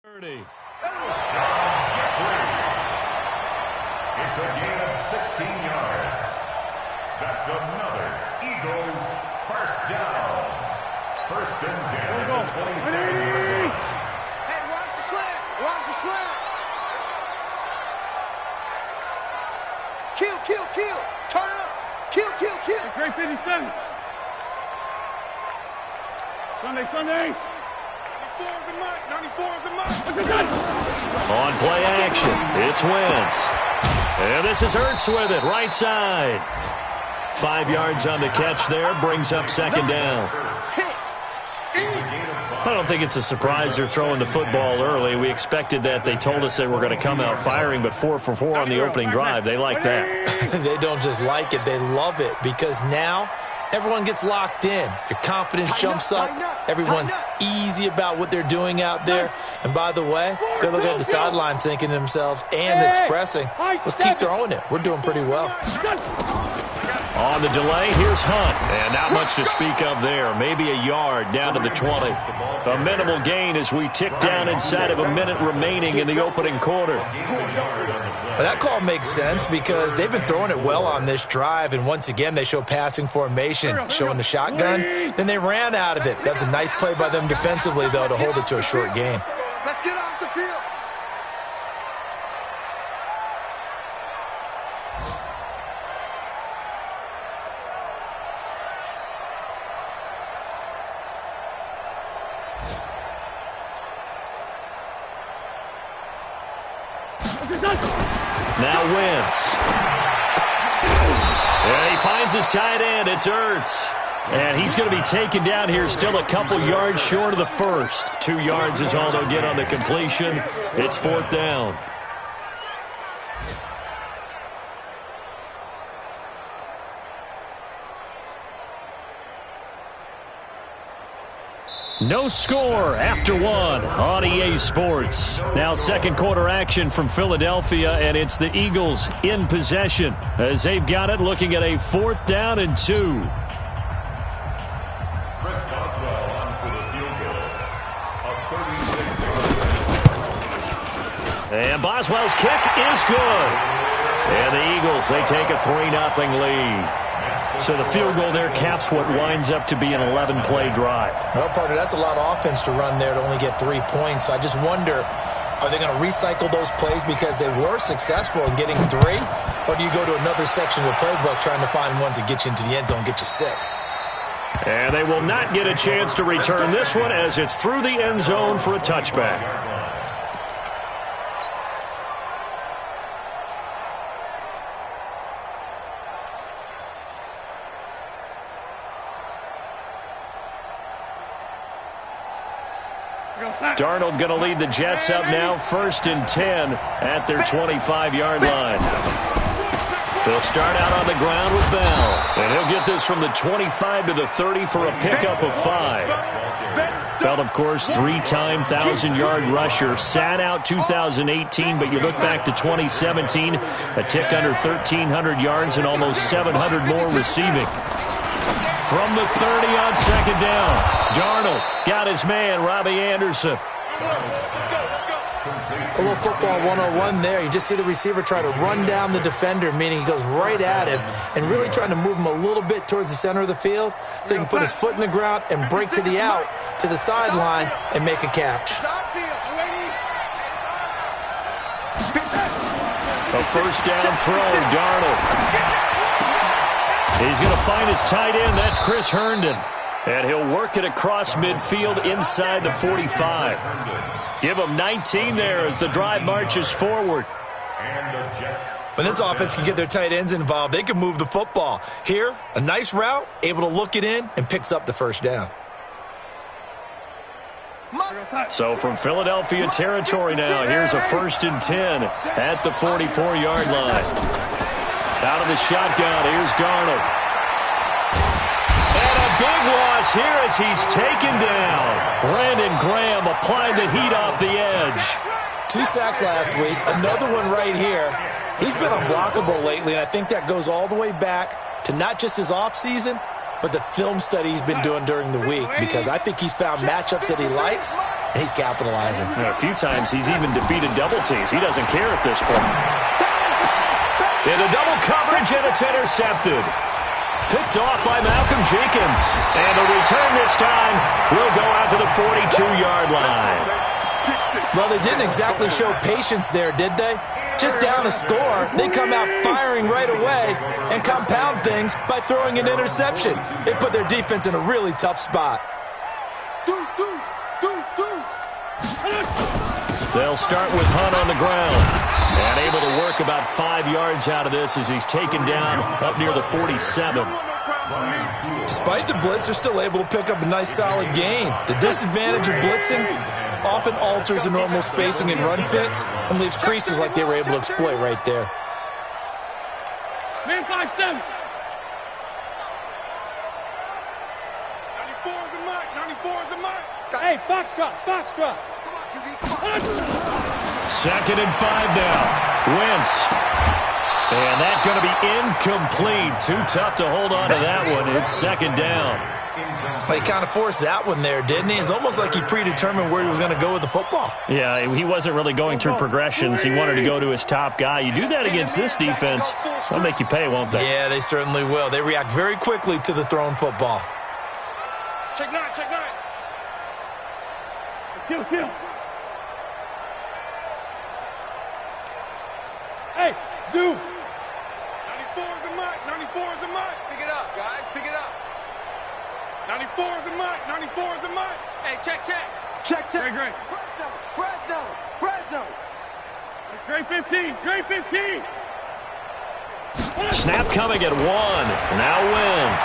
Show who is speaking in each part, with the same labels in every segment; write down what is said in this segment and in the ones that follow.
Speaker 1: 30.
Speaker 2: It's a gain of 16 yards. That's another Eagles first down. First and 10 at the 27-yard line.
Speaker 3: Hey, watch the slant. Watch the slant. Kill. Turn it up. Kill.
Speaker 4: Great 57. Sunday.
Speaker 3: 94 is the mark. 94 is the mark.
Speaker 1: On play action, it's Wentz. And this is Ertz with it, right side. 5 yards on the catch there, brings up second down. I don't think it's a surprise they're throwing the football early. We expected that. They told us they were going to come out firing, but 4 for 4 on the opening drive. They like that.
Speaker 5: They don't just like it, they love it, because now everyone gets locked in. Your confidence jumps up. Everyone's easy about what they're doing out there. And by the way, they're looking at the sideline thinking to themselves and expressing, let's keep throwing it. We're doing pretty well.
Speaker 1: On the delay, here's Hunt. And not much to speak of there. Maybe a yard down to the 20. A minimal gain as we tick down inside of a minute remaining in the opening quarter.
Speaker 5: Well, that call makes sense because they've been throwing it well on this drive, and once again they show passing formation, showing the shotgun. Then they ran out of it. That's a nice play by them defensively, though, to hold it to a short gain.
Speaker 3: Let's get off the field.
Speaker 1: Now Wentz. And he finds his tight end. It's Ertz. And he's going to be taken down here, still a couple yards short of the first. 2 yards is all they'll get on the completion. It's fourth down. No score after 1 on EA Sports. Now second quarter action from Philadelphia, and it's the Eagles in possession as they've got it, looking at a 4th down and 2.
Speaker 2: Chris Boswell on for the field goal. A 36-yard.
Speaker 1: And Boswell's kick is good. And the Eagles, they take a 3-0 lead. So the field goal there caps what winds up to be an 11-play drive.
Speaker 5: Well, partner, that's a lot of offense to run there to only get 3 points. So I just wonder, are they going to recycle those plays because they were successful in getting 3? Or do you go to another section of the playbook trying to find ones that get you into the end zone, get you 6?
Speaker 1: And they will not get a chance to return this one as it's through the end zone for a touchback. Darnold going to lead the Jets up now, 1st and 10 at their 25-yard line. They'll start out on the ground with Bell, and he'll get this from the 25 to the 30 for a pickup of 5. Bell, of course, 3-time 1,000-yard rusher, sat out 2018, but you look back to 2017, a tick under 1,300 yards and almost 700 more receiving. From the 30 on second down, Darnold got his man, Robbie Anderson.
Speaker 5: A little football 101 there. You just see the receiver try to run down the defender, meaning he goes right at him and really trying to move him a little bit towards the center of the field so he can put his foot in the ground and break to the out, to the sideline, and make a catch.
Speaker 1: A first down throw, Darnold. He's going to find his tight end. That's Chris Herndon. And he'll work it across midfield inside the 45. Give him 19 there as the drive marches forward.
Speaker 5: When this offense can get their tight ends involved, they can move the football. Here, a nice route, able to look it in, and picks up the first down.
Speaker 1: So from Philadelphia territory now, here's a 1st and 10 at the 44-yard line. Out of the shotgun, here's Darnold. And a big loss here as he's taken down. Brandon Graham applying the heat off the edge.
Speaker 5: 2 sacks last week, another one right here. He's been unblockable lately, and I think that goes all the way back to not just his offseason, but the film study he's been doing during the week, because I think he's found matchups that he likes, and he's capitalizing.
Speaker 1: A few times he's even defeated double teams. He doesn't care at this point. Into double coverage, and it's intercepted. Picked off by Malcolm Jenkins. And the return this time will go out to the 42-yard line.
Speaker 5: Well, they didn't exactly show patience there, did they? Just down a score, they come out firing right away and compound things by throwing an interception. They put their defense in a really tough spot.
Speaker 1: They'll start with Hunt on the ground. And able to work about 5 yards out of this as he's taken down up near the 47.
Speaker 5: Despite the blitz, they're still able to pick up a nice solid gain. The disadvantage of blitzing often alters the normal spacing and run fits and leaves creases like they were able to exploit right there.
Speaker 4: Man 5-7.
Speaker 3: 94 is the mark. 94 is the mark.
Speaker 4: Hey, Foxtrot.
Speaker 3: Come on, QB. Come on.
Speaker 1: 2nd and 5 now. Wentz. And that's going to be incomplete. Too tough to hold on to that one. It's 2nd down.
Speaker 5: He kind of forced that one there, didn't he? It's almost like he predetermined where he was going to go with the football.
Speaker 1: Yeah, he wasn't really going through progressions. He wanted to go to his top guy. You do that against this defense, they'll make you pay, won't they?
Speaker 5: Yeah, they certainly will. They react very quickly to the thrown football.
Speaker 3: Check 9.
Speaker 4: Kill. Hey, Zoo.
Speaker 3: 94 is the mark. 94 is the mark. Pick it up, guys. Pick it up. 94 is the mark. 94 is the mark. Hey, check. Check.
Speaker 4: Great.
Speaker 3: Fresno.
Speaker 4: Great 15.
Speaker 1: Snap coming at 1. Now Wentz.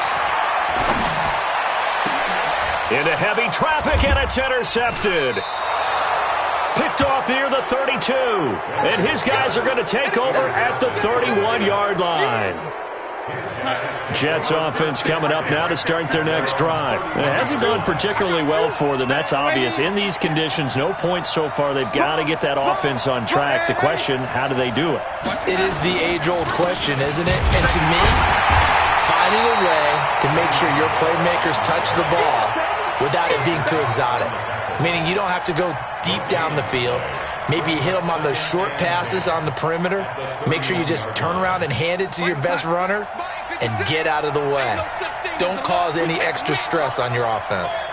Speaker 1: Into heavy traffic, and it's intercepted. Picked off near the 32. And his guys are going to take over at the 31-yard line. Jets offense coming up now to start their next drive. It hasn't gone particularly well for them. That's obvious. In these conditions, no points so far. They've got to get that offense on track. The question, how do they do it?
Speaker 5: It is the age-old question, isn't it? And to me, finding a way to make sure your playmakers touch the ball without it being too exotic. Meaning you don't have to go deep down the field. Maybe you hit them on those short passes on the perimeter. Make sure you just turn around and hand it to your best runner and get out of the way. Don't cause any extra stress on your offense.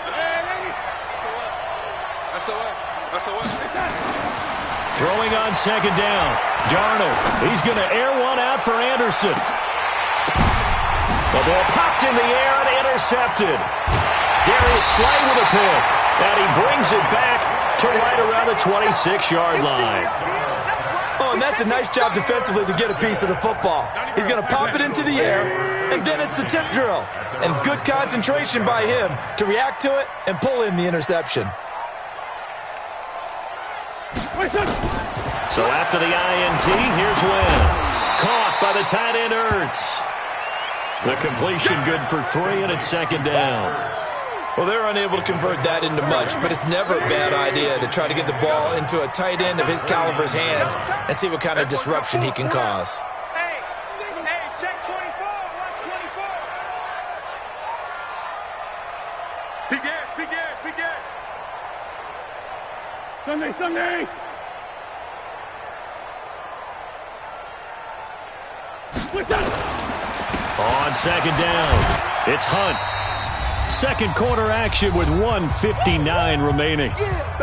Speaker 1: Throwing on 2nd down. Darnold. He's going to air one out for Anderson. The ball popped in the air and intercepted. Darius Slay with a pick. And he brings it back to right around the 26-yard line.
Speaker 5: Oh, and that's a nice job defensively to get a piece of the football. He's going to pop it into the air, and then it's the tip drill. And good concentration by him to react to it and pull in the interception.
Speaker 1: So after the INT, here's Wentz. Caught by the tight end Ertz. The completion good for 3, and it's 2nd down.
Speaker 5: Well, they're unable to convert that into much, but it's never a bad idea to try to get the ball into a tight end of his caliber's hands and see what kind of disruption he can cause.
Speaker 3: Hey, check 24. Watch 24. Peek it.
Speaker 4: Sunday.
Speaker 1: On 2nd down, it's Hunt. Second quarter action with 1:59 remaining.
Speaker 3: Yeah,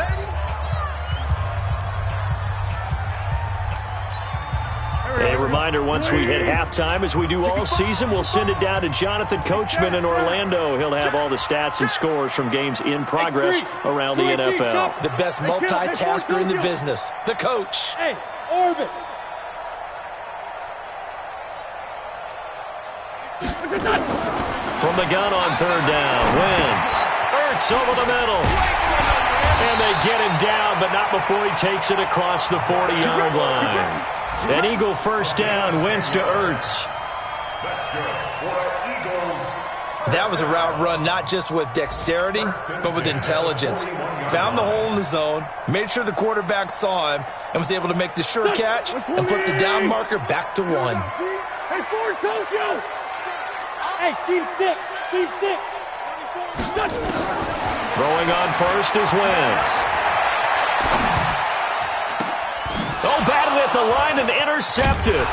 Speaker 3: baby.
Speaker 1: A reminder, once we hit halftime, as we do all season, we'll send it down to Jonathan Coachman in Orlando. He'll have all the stats and scores from games in progress around the NFL.
Speaker 5: The best multitasker in the business, the coach.
Speaker 4: Hey, orbit.
Speaker 1: From the gun on 3rd down, Wentz. Ertz over the middle. And they get him down, but not before he takes it across the 40-yard line. An Eagle 1st down, Wentz to Ertz.
Speaker 5: That was a route run not just with dexterity, but with intelligence. Found the hole in the zone, made sure the quarterback saw him, and was able to make the sure catch and flip the down marker back to 1.
Speaker 4: Hey, 4 Tokyo. Hey, Steve 6. Receive 6.
Speaker 1: Throwing on first is Wentz. Oh, batted at the line and intercepted.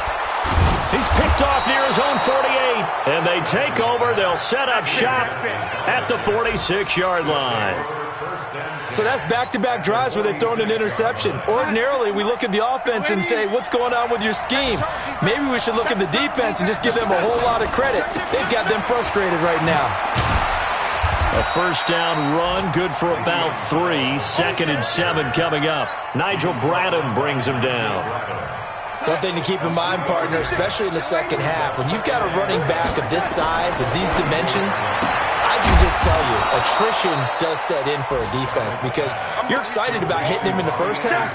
Speaker 1: He's picked off near his own 48, and they take over. They'll set up shop at the 46-yard line.
Speaker 5: So that's back-to-back drives where they've thrown an interception. Ordinarily, we look at the offense and say, what's going on with your scheme? Maybe we should look at the defense and just give them a whole lot of credit. They've got them frustrated right now.
Speaker 1: A first down run, good for about 3. 2nd and 7 coming up. Nigel Bradham brings him down.
Speaker 5: One thing to keep in mind, partner, especially in the second half, when you've got a running back of this size, of these dimensions, I can just tell you, attrition does set in for a defense because you're excited about hitting him in the first half.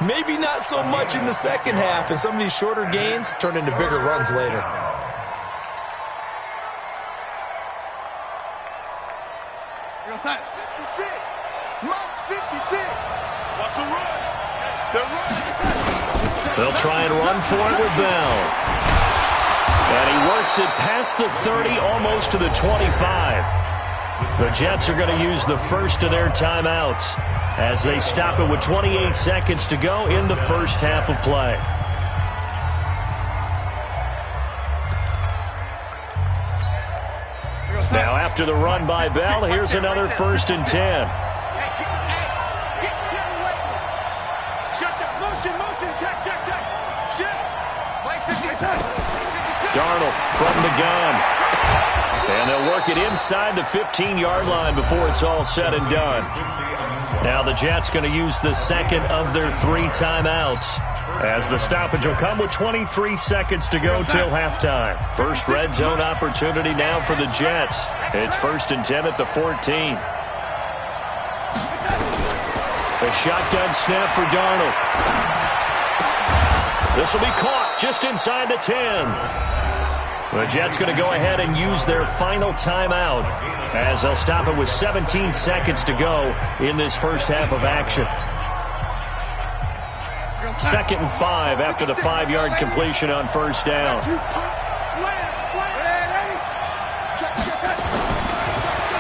Speaker 5: Maybe not so much in the second half, and some of these shorter gains turn into bigger runs later.
Speaker 3: You're outside. 56. Monk's 56. Watch the run. They're running.
Speaker 1: They'll try and run for it with Bell. And he works it past the 30, almost to the 25. The Jets are going to use the first of their timeouts as they stop it with 28 seconds to go in the first half of play. Now after the run by Bell, here's another 1st and 10. Darnold from the gun. And they'll work it inside the 15-yard line before it's all said and done. Now the Jets going to use the second of their 3 timeouts as the stoppage will come with 23 seconds to go till halftime. First red zone opportunity now for the Jets. It's 1st and 10 at the 14. A shotgun snap for Darnold. This will be caught just inside the 10. The Jets going to go ahead and use their final timeout as they'll stop it with 17 seconds to go in this first half of action. 2nd and 5 after the 5-yard completion on first down.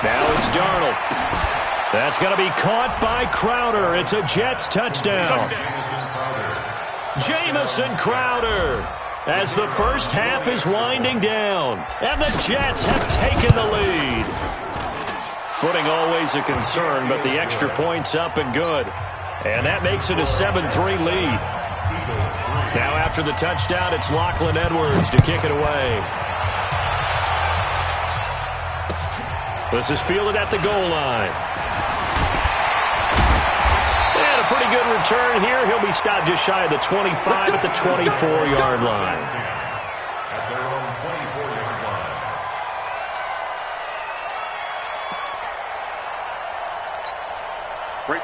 Speaker 1: Now it's Darnold. That's going to be caught by Crowder. It's a Jets touchdown. Jamison Crowder. As the first half is winding down, and the Jets have taken the lead. Footing always a concern, but the extra point's up and good. And that makes it a 7-3 lead. Now after the touchdown, it's Lachlan Edwards to kick it away. This is fielded at the goal line. And a pretty good return here. He'll be stopped just shy of the 25 at the 24-yard line.
Speaker 2: At their own 24-yard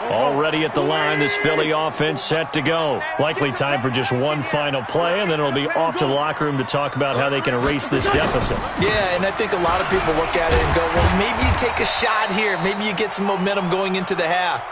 Speaker 2: line.
Speaker 1: Already at the line, this Philly offense set to go. Likely time for just one final play, and then it'll be off to the locker room to talk about how they can erase this deficit.
Speaker 5: Yeah, and I think a lot of people look at it and go, well, maybe you take a shot here. Maybe you get some momentum going into the half.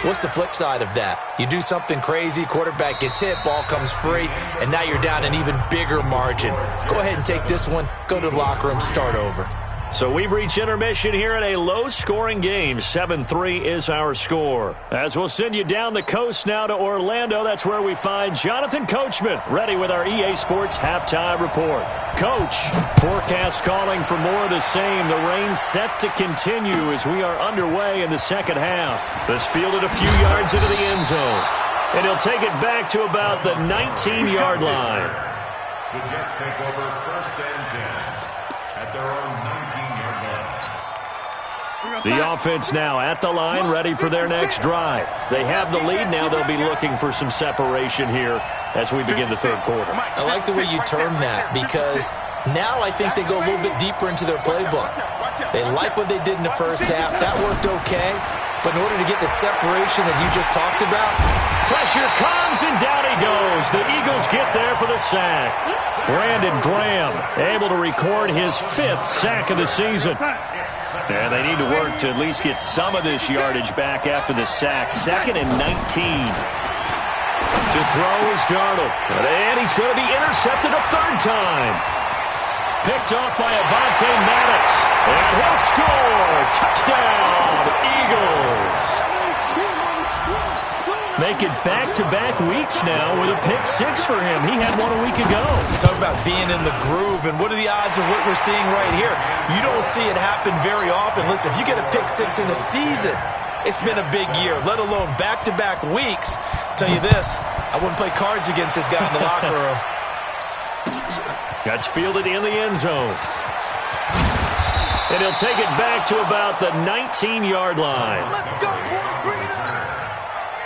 Speaker 5: What's the flip side of that? You do something crazy, quarterback gets hit, ball comes free, and now you're down an even bigger margin. Go ahead and take this one, go to the locker room, start over.
Speaker 1: So we've reached intermission here in a low-scoring game. 7-3 is our score. As we'll send you down the coast now to Orlando, that's where we find Jonathan Coachman, ready with our EA Sports halftime report. Coach, forecast calling for more of the same. The rain set to continue as we are underway in the second half. This fielded a few yards into the end zone. And he'll take it back to about the 19-yard line.
Speaker 2: The Jets take over 1st and 10 at their own 19-yard line.
Speaker 1: The offense now at the line, ready for their next drive. They have the lead now. They'll be looking for some separation here as we begin the third quarter.
Speaker 5: I like the way you term that because now I think they go a little bit deeper into their playbook. They like what they did in the first half. That worked okay. But in order to get the separation that you just talked about,
Speaker 1: pressure comes, and down he goes. The Eagles get there for the sack. Brandon Graham able to record his 5th sack of the season. And they need to work to at least get some of this yardage back after the sack. 2nd and 19. To throw is Darnold. And he's going to be intercepted a 3rd time. picked off by Avonte Maddox. And he'll score. Touchdown, Eagles. Make it back-to-back weeks now with a pick six for him. He had one a week ago.
Speaker 5: Talk about being in the groove, and what are the odds of what we're seeing right here? You don't see it happen very often. Listen, if you get a pick six in a season, it's been a big year, let alone back-to-back weeks. Tell you this, I wouldn't play cards against this guy in the locker room.
Speaker 1: That's fielded in the end zone. And he'll take it back to about the 19-yard line.
Speaker 3: Let's go, boys. Bring it on.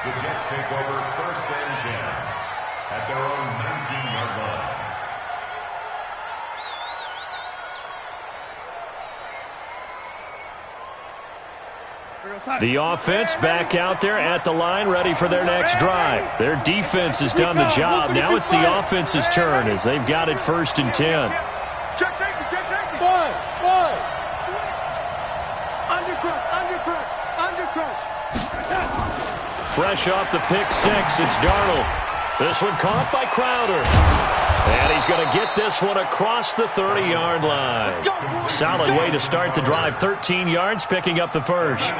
Speaker 2: The Jets take over 1st and 10 at their own 19-yard line.
Speaker 1: The offense back out there at the line, ready for their next drive. Their defense has done the job. Now it's the offense's turn as they've got it 1st and 10.
Speaker 3: Check safety, check safety.
Speaker 4: Five.
Speaker 3: Under crunch.
Speaker 1: Fresh off the pick six, it's Darnold. This one caught by Crowder. And he's going to get this one across the 30-yard line. Solid way to start the drive. 13 yards, picking up the first.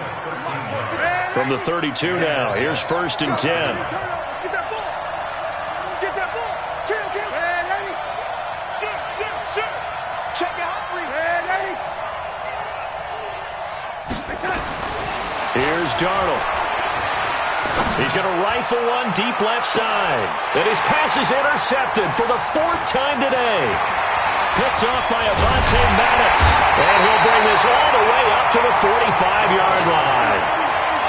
Speaker 1: From the 32 now, here's 1st and 10.
Speaker 3: Get that ball. Get that ball. Kill. Hey, lady. Shoot. Check it out, Reed. Hey, lady.
Speaker 1: Here's Darnold. He's going to rifle one deep left side. And his pass is intercepted for the 4th time today. Picked off by Avonte Maddox. And he'll bring this all the way up to the 45-yard line.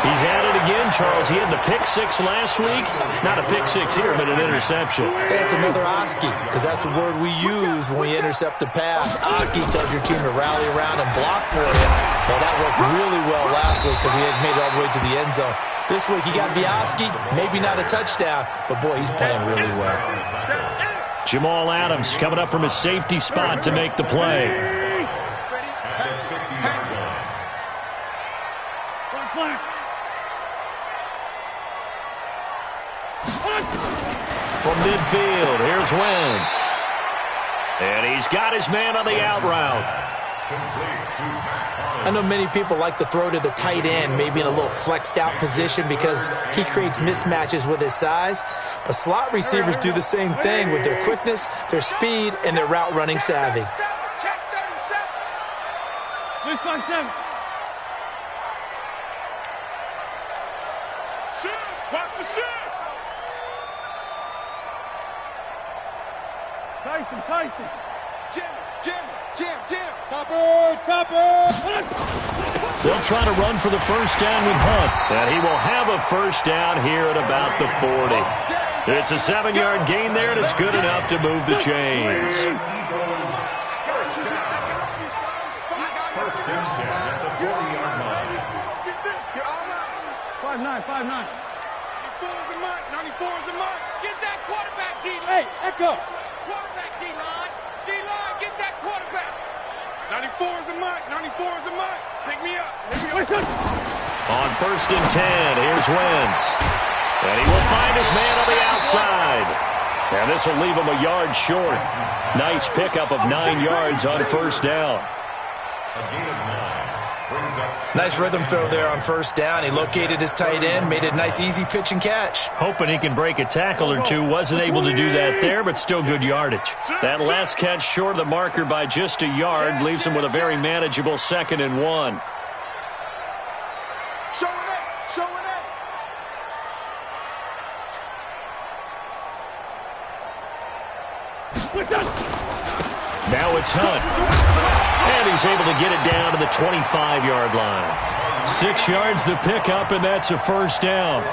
Speaker 1: He's at it again, Charles. He had the pick six last week. Not a pick six here, but an interception.
Speaker 5: That's another Oski, because that's the word we use when we intercept a pass. Oski tells your team to rally around and block for you. Well, that worked really well last week because he had made it all the way to the end zone. This week he got the Oski, maybe not a touchdown, but boy, he's playing really well.
Speaker 1: Jamal Adams coming up from his safety spot to make the play. From midfield, here's Wentz. And he's got his man on the out route.
Speaker 5: I know many people like to throw to the tight end, maybe in a little flexed out position because he creates mismatches with his size. But slot receivers do the same thing with their quickness, their speed, and their route running savvy.
Speaker 3: Watch the shit.
Speaker 4: Tyson.
Speaker 3: Jam.
Speaker 4: Topper.
Speaker 1: They'll try to run for the first down with Hunt. And he will have a first down here at about the 40. It's a 7-yard gain there, and it's good enough to move the chains.
Speaker 2: First and 10 at the 40-yard line.
Speaker 4: 5'9".
Speaker 3: 94 is the mark. Get that quarterback, D-line.
Speaker 4: Hey, Echo.
Speaker 3: Quarterback, D-line. D-line, get that quarterback. 94 is the mark. Pick me up.
Speaker 1: On 1st and 10, here's Wentz. And he will find his man on the outside. And this will leave him a yard short. Nice pickup of 9 yards on first down.
Speaker 2: A gain of 9 brings up
Speaker 5: Nice rhythm throw there on first down. He located his tight end, made it a nice, easy pitch and catch.
Speaker 1: Hoping he can break a tackle or two. Wasn't able to do that there, but still good yardage. That last catch short of the marker by just a yard leaves him with a very manageable 2nd and 1.
Speaker 3: Showing it.
Speaker 1: Now it's Hunt. And he's able to get it down to the 25-yard line. 6 yards the pickup, and that's a first down.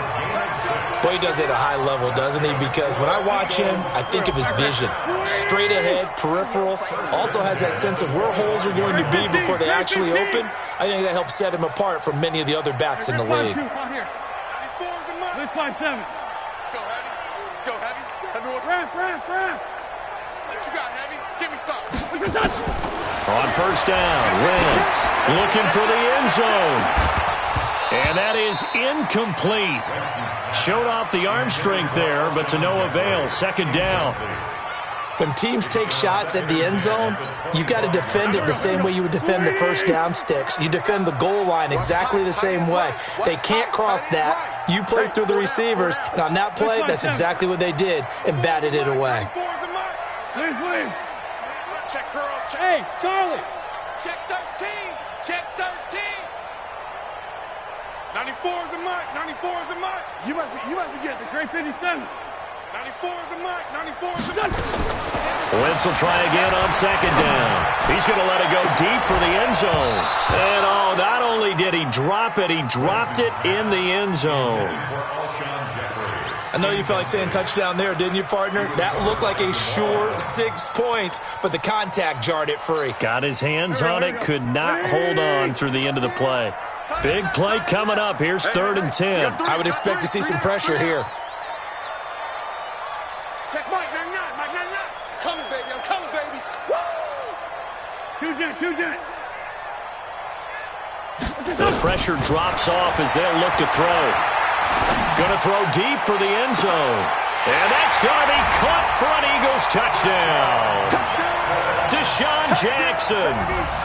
Speaker 5: Boy, he does it at a high level, doesn't he? Because when I watch him, I think of his vision. Straight ahead, peripheral. Also has that sense of where holes are going to be before they actually open. I think that helps set him apart from many of the other backs in the league.
Speaker 4: Let's 5'7".
Speaker 3: Let's go, Heavy.
Speaker 4: Ramp.
Speaker 3: What you got, Heavy? Give me some.
Speaker 1: On first down, Wentz looking for the end zone. And that is incomplete. Showed off the arm strength there, but to no avail. 2nd down.
Speaker 5: When teams take shots at the end zone, you've got to defend it the same way you would defend the first down sticks. You defend the goal line exactly the same way. They can't cross that. You play through the receivers, and on that play, that's exactly what they did and batted it away.
Speaker 4: Please.
Speaker 3: Check girls, check.
Speaker 4: Hey, Charlie.
Speaker 3: Check 13. Check 13. 94 is the mark. 94 is the mark. You must be getting
Speaker 4: It's grade 57.
Speaker 3: 94 is the mark. 94 is the mark.
Speaker 1: Wentz will try again on second down. He's going to let it go deep for the end zone. And not only did he drop it, he dropped it in the end zone.
Speaker 5: I know you felt like saying touchdown there, didn't you, partner? That looked like a sure 6 points, but the contact jarred it free.
Speaker 1: Got his hands on it, could not hold on through the end of the play. Big play coming up. Here's 3rd and 10.
Speaker 5: I would expect to see some pressure here.
Speaker 3: Check Mike 99. Mike 99. Coming, baby. I'm coming, baby. Woo!
Speaker 4: Two jet.
Speaker 1: The pressure drops off as they'll look to throw. Going to throw deep for the end zone. And that's going to be caught for an Eagles touchdown. Deshaun Jackson,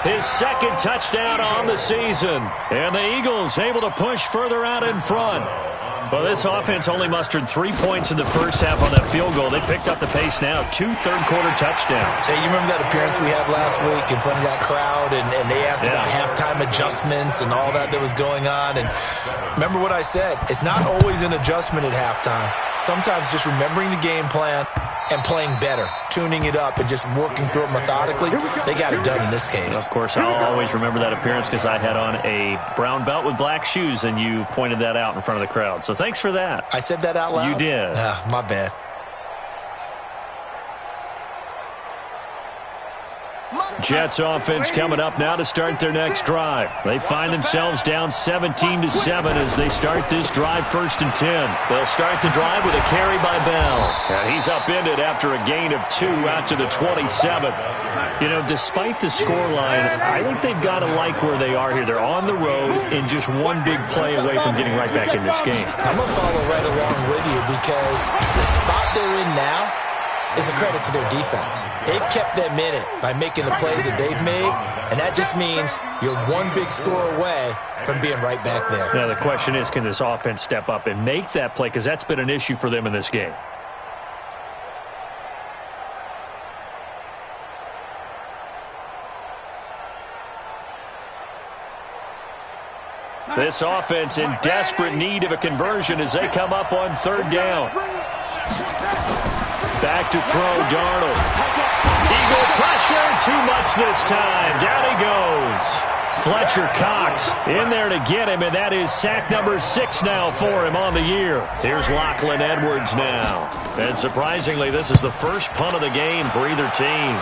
Speaker 1: his 2nd touchdown on the season. And the Eagles able to push further out in front. Well, this offense only mustered 3 points in the first half on that field goal. They picked up the pace now. 2 third-quarter touchdowns.
Speaker 5: Hey, you remember that appearance we had last week in front of that crowd, and they asked about halftime adjustments and all that was going on. And remember what I said. It's not always an adjustment at halftime. Sometimes just remembering the game plan and playing better, tuning it up and just working through it methodically. They got it done in this case.
Speaker 1: Of course, I'll always remember that appearance because I had on a brown belt with black shoes, and you pointed that out in front of the crowd. So thanks for that.
Speaker 5: I said that out loud?
Speaker 1: You did.
Speaker 5: My bad.
Speaker 1: Jets offense coming up now to start their next drive. They find themselves down 17-7 as they start this drive 1st and 10. They'll start the drive with a carry by Bell. And he's upended after a gain of 2 out to the 27. You know, despite the scoreline, I think they've got to like where they are here. They're on the road and just one big play away from getting right back in this game.
Speaker 5: I'm going to follow right along with you because the spot they're in now is a credit to their defense. They've kept them in it by making the plays that they've made, and that just means you're one big score away from being right back there.
Speaker 1: Now, the question is, can this offense step up and make that play? Because that's been an issue for them in this game. This offense in desperate need of a conversion as they come up on 3rd down. Back to throw, Darnold. Eagle pressure, too much this time. Down he goes. Fletcher Cox in there to get him, and that is sack number 6 now for him on the year. Here's Lachlan Edwards now. And surprisingly, this is the first punt of the game for either team.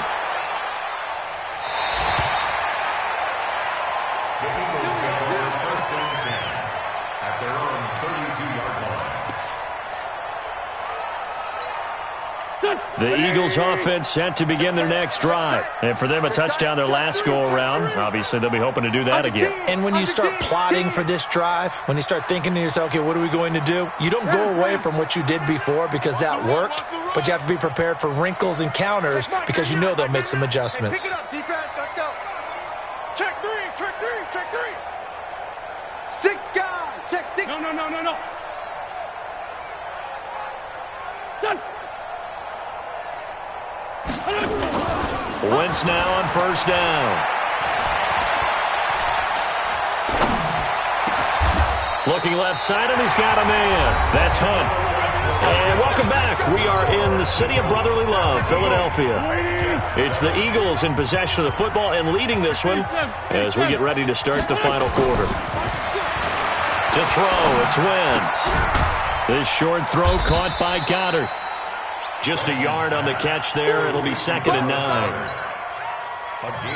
Speaker 1: The Eagles offense set to begin their next drive. And for them, a touchdown their last go-around. Obviously, they'll be hoping to do that again.
Speaker 5: And when you start plotting for this drive, when you start thinking to yourself, okay, what are we going to do? You don't go away from what you did before because that worked, but you have to be prepared for wrinkles and counters because you know they'll make some adjustments.
Speaker 3: Pick it up, defense. Let's go. Check 3. Check 3. Check 3. 6 guys. Check 6.
Speaker 4: No. Done.
Speaker 1: Wentz now on 1st down. Looking left side, and he's got a man. That's Hunt. And welcome back. We are in the city of brotherly love, Philadelphia. It's the Eagles in possession of the football and leading this one as we get ready to start the final quarter. To throw, it's Wentz. This short throw caught by Goddard. Just a yard on the catch there. It'll be 2nd and 9.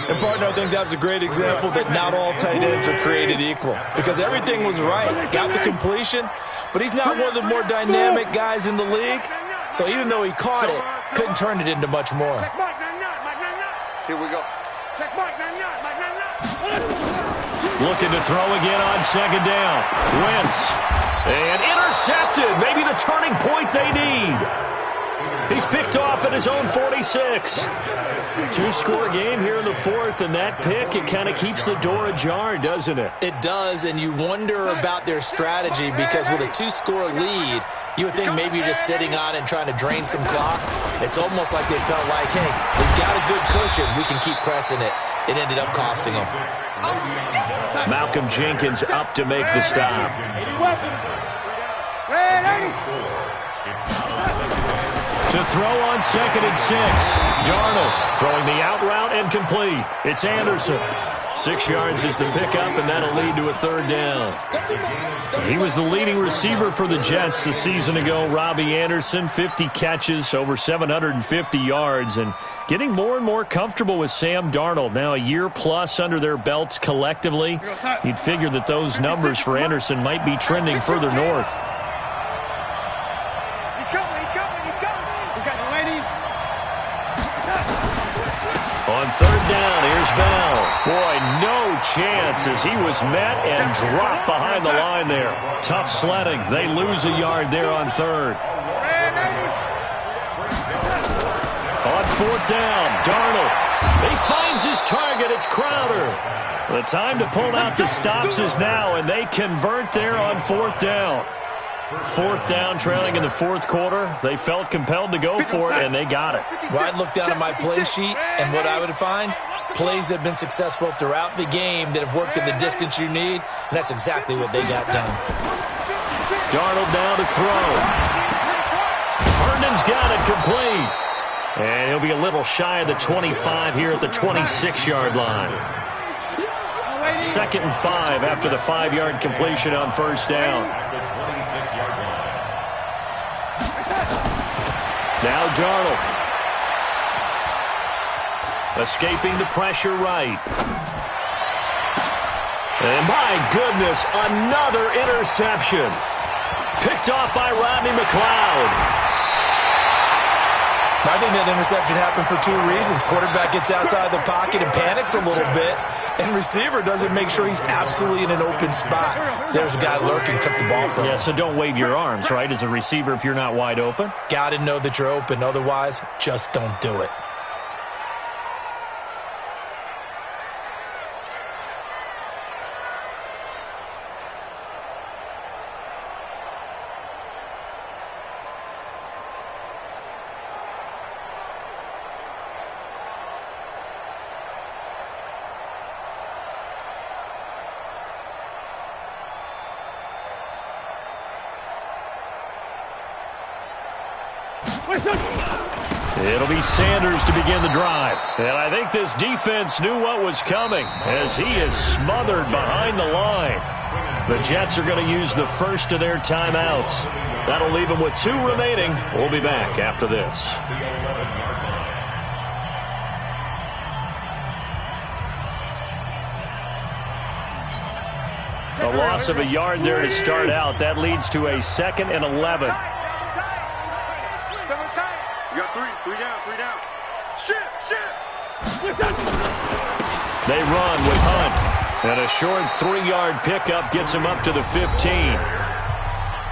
Speaker 5: And, partner, I think that was a great example that not all tight ends are created equal because everything was right. Got the completion, but he's not one of the more dynamic guys in the league. So even though he caught it, couldn't turn it into much more.
Speaker 3: Check Mike 99. Mike 99. Here we go. Check Mike 99. Mike 99.
Speaker 1: Looking to throw again on 2nd down. Wentz. And intercepted. Maybe the turning point they need. He's picked off at his own 46. Two-score game here in the fourth, and that pick, it kind of keeps the door ajar, doesn't it?
Speaker 5: It does, and you wonder about their strategy because with a two-score lead, you would think maybe you're just sitting on it and trying to drain some clock. It's almost like they felt like, hey, we've got a good cushion. We can keep pressing it. It ended up costing them.
Speaker 1: Malcolm Jenkins up to make the stop. To throw on 2nd and 6. Darnold throwing the out route and complete. It's Anderson. 6 yards is the pickup, and that'll lead to a 3rd down. He was the leading receiver for the Jets a season ago. Robbie Anderson, 50 catches, over 750 yards, and getting more and more comfortable with Sam Darnold. Now a year plus under their belts collectively. You'd figure that those numbers for Anderson might be trending further north. On 3rd down, here's Bell. Boy, no chance as he was met and dropped behind the line there. Tough sledding. They lose a yard there on 3rd. On 4th down, Darnold. He finds his target. It's Crowder. The time to pull out the stops is now, and they convert there on 4th down. 4th down, trailing in the 4th quarter. They felt compelled to go for it, and they got it.
Speaker 5: Well, I'd look down at my play sheet, and what I would find, plays that have been successful throughout the game that have worked in the distance you need, and that's exactly what they got done.
Speaker 1: Darnold down to throw. Herndon's got it complete. And he'll be a little shy of the 25 here at the 26-yard line. 2nd and 5 after the 5-yard completion on 1st down. Now Darnold. Escaping the pressure right. And my goodness, another interception. Picked off by Rodney McLeod.
Speaker 5: I think that interception happened for 2 reasons. Quarterback gets outside the pocket and panics a little bit, and receiver doesn't make sure he's absolutely in an open spot. So there's a guy lurking, took the ball from him.
Speaker 1: Yeah, so don't wave your arms, right, as a receiver if you're not wide open.
Speaker 5: Got to know that you're open. Otherwise, just don't do it.
Speaker 1: It'll be Sanders to begin the drive. And I think this defense knew what was coming as he is smothered behind the line. The Jets are going to use the first of their timeouts. That'll leave them with 2 remaining. We'll be back after this. A loss of a yard there to start out. That leads to a 2nd and 11.
Speaker 3: You got 3 down. Shift.
Speaker 1: They run with Hunt. And a short 3-yard pickup gets him up to the 15.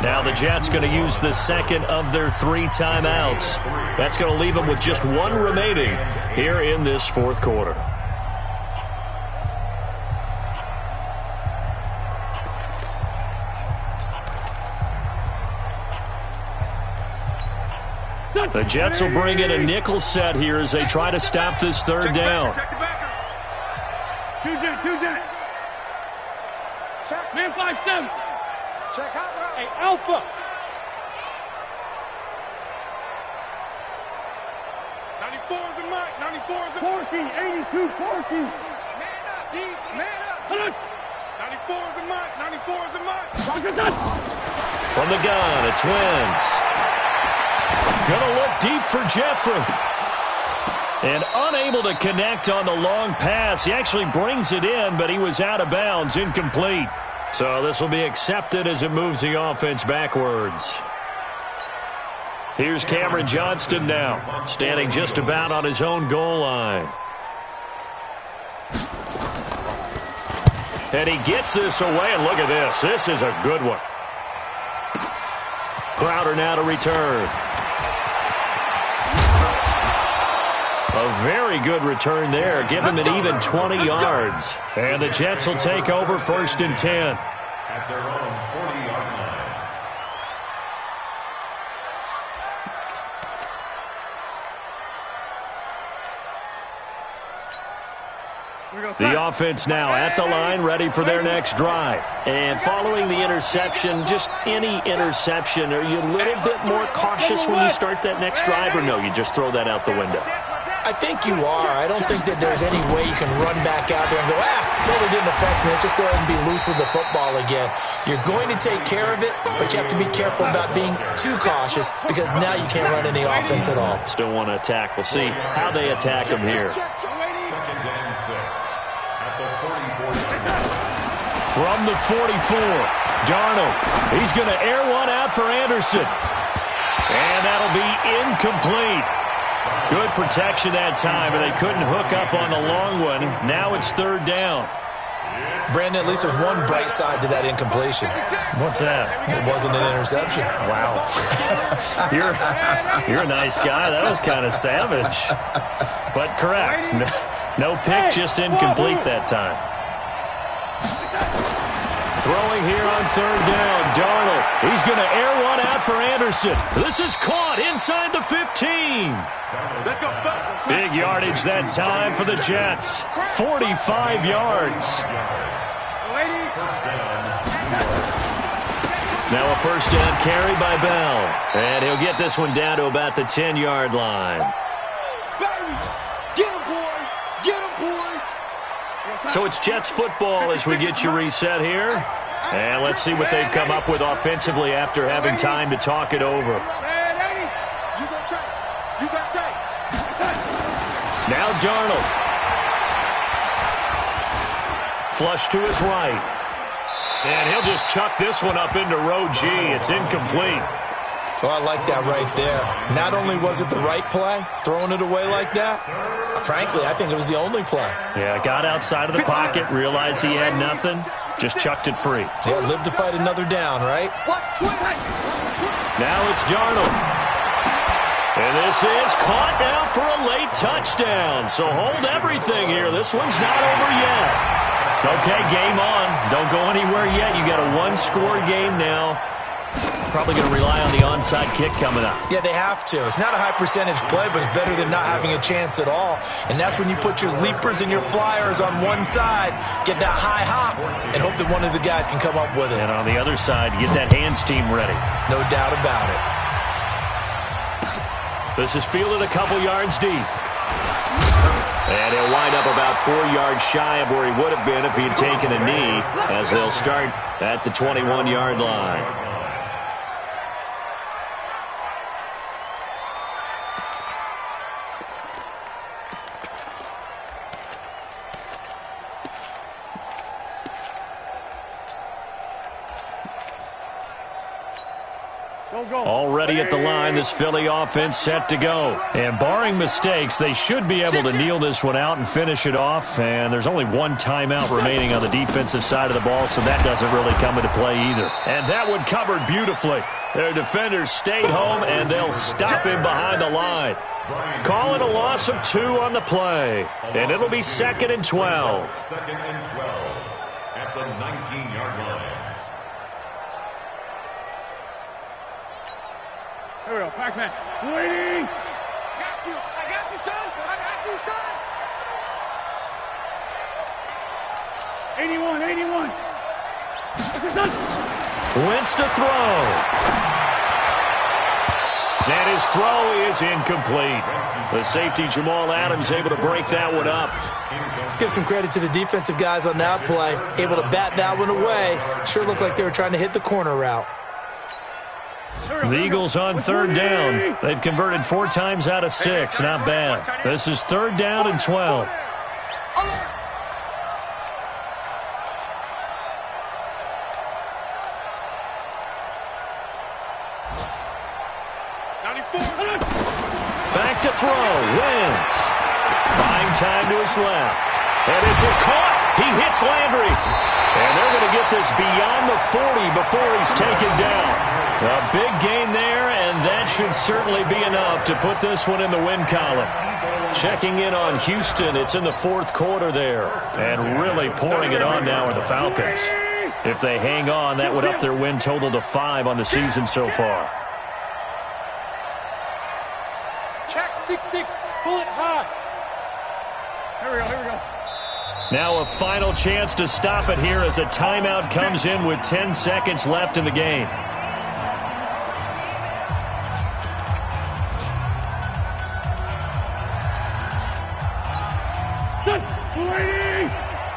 Speaker 1: Now the Jets going to use the 2nd of their 3 timeouts. That's going to leave them with just 1 remaining here in this 4th quarter. The Jets will bring in a nickel set here as they try to stop this 3rd down.
Speaker 4: Two jet. Man 5-7.
Speaker 3: Check hot route.
Speaker 4: Hey, Alpha.
Speaker 3: 94 is the mic. 94 is the
Speaker 4: 14, 82, 14.
Speaker 3: Man up, D. Man up. 94 is the mic. 94 is the mic.
Speaker 1: From the gun, it's Wentz. Gonna look deep for Jeffrey. And unable to connect on the long pass. He actually brings it in, but he was out of bounds, incomplete. So this will be accepted as it moves the offense backwards. Here's Cameron Johnston now, standing just about on his own goal line. And he gets this away, and look at this. This is a good one. Crowder now to return. A very good return there. Give him an even 20 yards. And the Jets will take over 1st and 10.
Speaker 2: At their own 40-yard line.
Speaker 1: The offense now at the line, ready for their next drive. And following the interception, just any interception, are you a little bit more cautious when you start that next drive, or no, you just throw that out the window?
Speaker 5: I think you are. I don't think that there's any way you can run back out there and go, totally didn't affect me. Let's just go ahead and be loose with the football again. You're going to take care of it, but you have to be careful about being too cautious because now you can't run any offense at all.
Speaker 1: Still want to attack. We'll see how they attack him here.
Speaker 2: 2nd and 6. At the 44-yard line.
Speaker 1: From the 44, Darnold. He's going to air one out for Anderson. And that'll be incomplete. Good protection that time, and they couldn't hook up on the long one. Now it's 3rd down.
Speaker 5: Brandon, at least there's one bright side to that incompletion.
Speaker 1: What's that?
Speaker 5: It wasn't an interception.
Speaker 1: Wow. You're a nice guy. That was kind of savage. But correct. No pick, just incomplete that time. Throwing here on 3rd down, Darnold. He's going to air one out for Anderson. This is caught inside the 15. Big yardage that time for the Jets. 45 yards. Now a 1st down carry by Bell. And he'll get this one down to about the 10-yard line.
Speaker 3: Get him, boy! Get him, boy!
Speaker 1: So it's Jets football as we get you reset here. And let's see what they've come up with offensively after having time to talk it over. Now Darnold. Flush to his right. And he'll just chuck this one up into row G. It's incomplete.
Speaker 5: Oh, I like that right there. Not only was it the right play, throwing it away like that, frankly, I think it was the only play.
Speaker 1: Yeah, got outside of the pocket, realized he had nothing, just chucked it free.
Speaker 5: Yeah, live to fight another down, right?
Speaker 1: Now it's Darnold. And this is caught now for a late touchdown. So hold everything here. This one's not over yet. Okay, game on. Don't go anywhere yet. You got a one-score game now. Probably going to rely on the onside kick coming up.
Speaker 5: Yeah, they have to. It's not a high percentage play, but it's better than not having a chance at all. And that's when you put your leapers and your flyers on one side, get that high hop, and hope that one of the guys can come up with it.
Speaker 1: And on the other side, get that hands team ready.
Speaker 5: No doubt about it.
Speaker 1: This is fielded a couple yards deep. And he'll wind up about 4 yards shy of where he would have been if he had taken a knee, as they'll start at the 21-yard line. Already at the line, this Philly offense set to go. And barring mistakes, they should be able to kneel this one out and finish it off. And there's only one timeout remaining on the defensive side of the ball, so that doesn't really come into play either. And that one covered beautifully. Their defenders stayed home, and they'll stop him behind the line. Calling a loss of 2 on the play. And it'll be 2nd and 12.
Speaker 2: 2nd and 12 at the 19-yard line.
Speaker 4: Here we go, Pac-Man. Waiting!
Speaker 3: I got you, son! I got you, son!
Speaker 4: 81, 81.
Speaker 1: Wentz to throw. And his throw is incomplete. The safety, Jamal Adams, able to break that one up.
Speaker 5: Let's give some credit to the defensive guys on that play. Able to bat that one away. Sure looked like they were trying to hit the corner route.
Speaker 1: The Eagles on 3rd down. They've converted 4 times out of 6. Not bad. This is 3rd down and 12. Back to throw. Wentz. Buying time to his left. And this is caught. He hits Landry. And they're going to get this beyond the 40 before he's taken down. A big gain there, and that should certainly be enough to put this one in the win column. Checking in on Houston, it's in the fourth quarter there. And really pouring it on now are the Falcons. If they hang on, that would up their win total to 5 on the season so far.
Speaker 4: Check 6-6. Pull it high. Here we go.
Speaker 1: Now a final chance to stop it here as a timeout comes in with 10 seconds left in the game.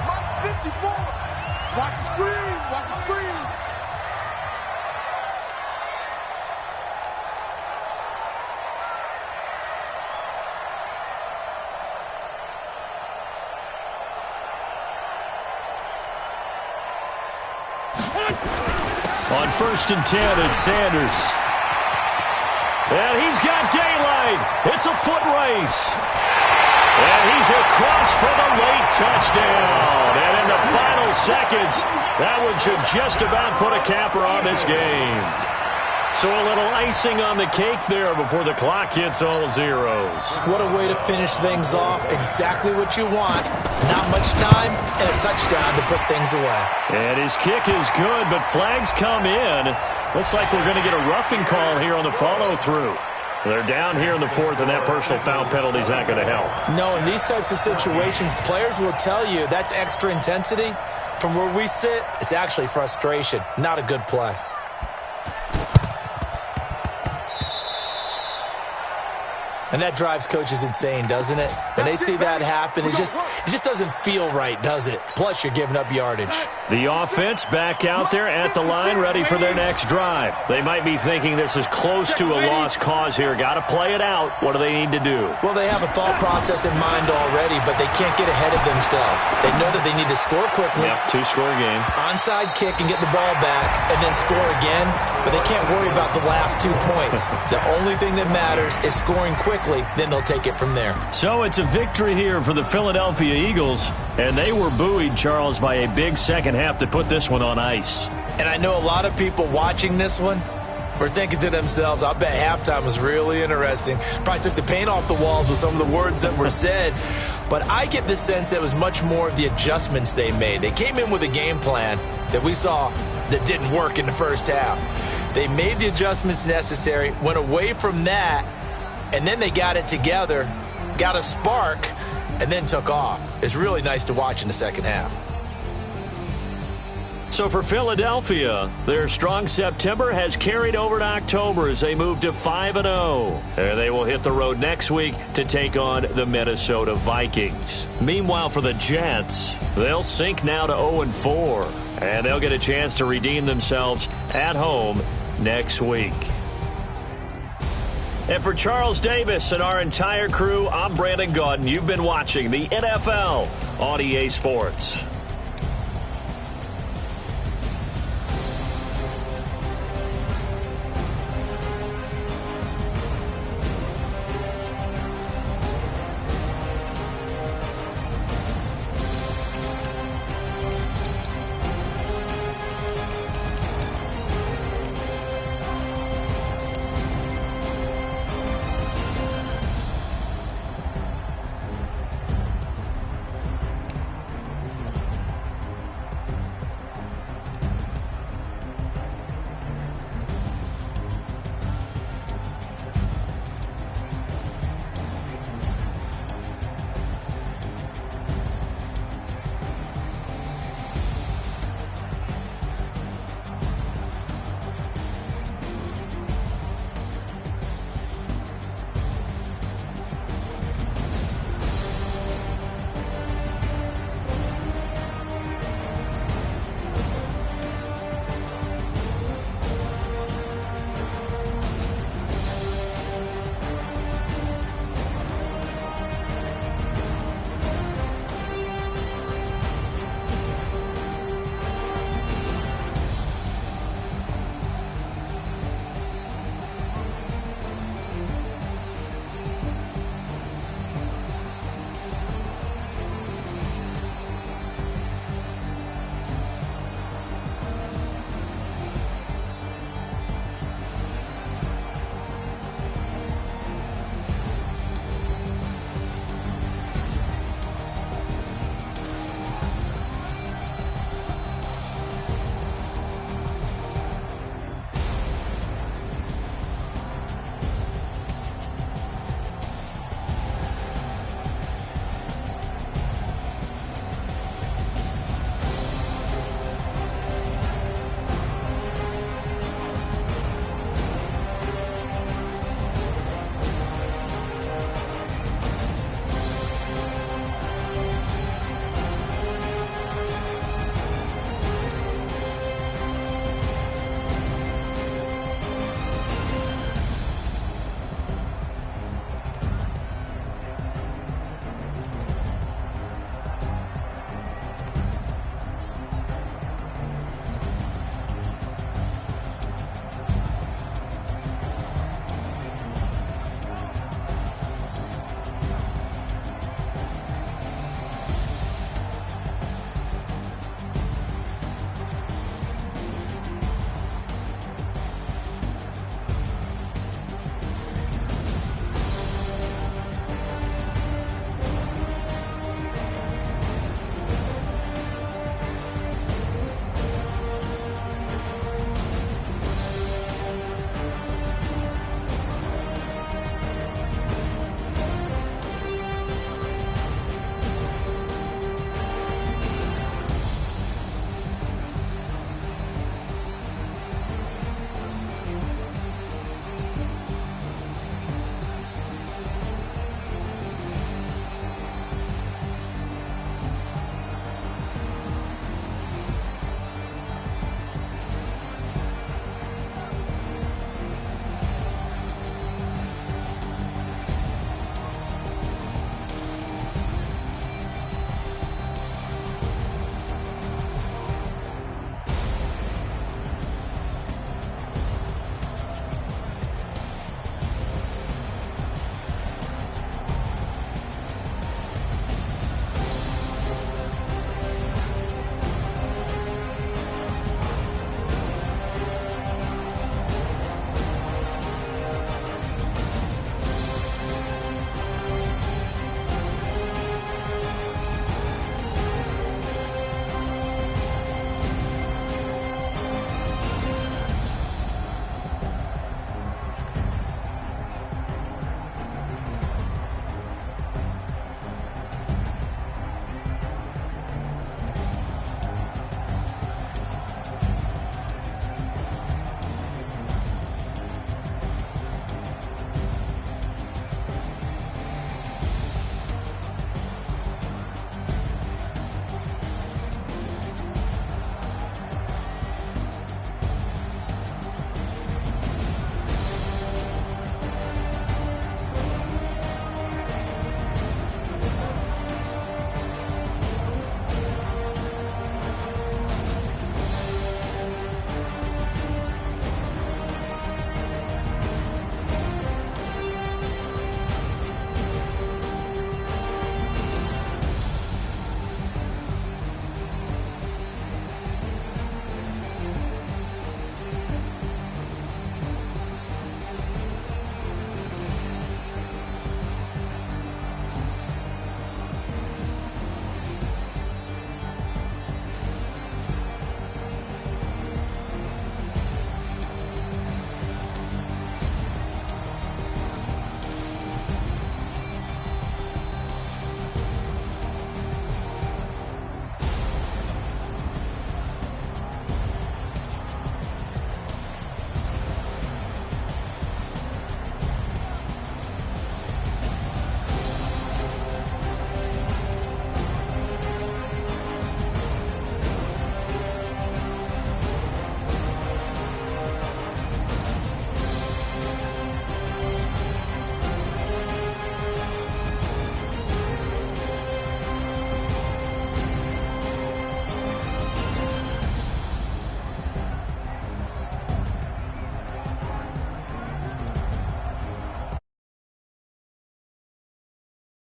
Speaker 3: Mike 54. Watch the screen. Watch the screen.
Speaker 1: On 1st and 10, it's Sanders. And he's got daylight. It's a foot race. And he's across for the late touchdown. And in the final seconds, that one should just about put a capper on this game. So a little icing on the cake there before the clock hits all zeros.
Speaker 5: What a way to finish things off. Exactly what you want. Not much time and a touchdown to put things away.
Speaker 1: And his kick is good, but flags come in. Looks like we're going to get a roughing call here on the follow-through. They're down here in the fourth, and that personal foul penalty is not going to help.
Speaker 5: No, in these types of situations, players will tell you that's extra intensity. From where we sit, it's actually frustration. Not a good play. And that drives coaches insane, doesn't it? When they see that happen, it just doesn't feel right, does it? Plus, you're giving up yardage.
Speaker 1: The offense back out there at the line, ready for their next drive. They might be thinking this is close to a lost cause here. Got to play it out. What do they need to do?
Speaker 5: Well, they have a thought process in mind already, but they can't get ahead of themselves. They know that they need to score quickly.
Speaker 1: Yep, 2-score game.
Speaker 5: Onside kick and get the ball back, and then score again. But they can't worry about the last 2 points. The only thing that matters is scoring quickly. Then they'll take it from there. So
Speaker 1: it's a victory here for the Philadelphia Eagles. And they were buoyed, Charles, by a big second half to put this one on ice.
Speaker 5: And I know a lot of people watching this one were thinking to themselves, I bet halftime was really interesting. Probably took the paint off the walls with some of the words that were said. But I get the sense that it was much more of the adjustments they made. They came in with a game plan that we saw that didn't work in the first half. They made the adjustments necessary, went away from that, and then they got it together, got a spark, and then took off. It's really nice to watch in the second half.
Speaker 1: So for Philadelphia, their strong September has carried over to October as they move to 5-0. And they will hit the road next week to take on the Minnesota Vikings. Meanwhile, for the Jets, they'll sink now to 0-4. And they'll get a chance to redeem themselves at home next week. And for Charles Davis and our entire crew, I'm Brandon Gaudin. You've been watching the NFL on EA Sports.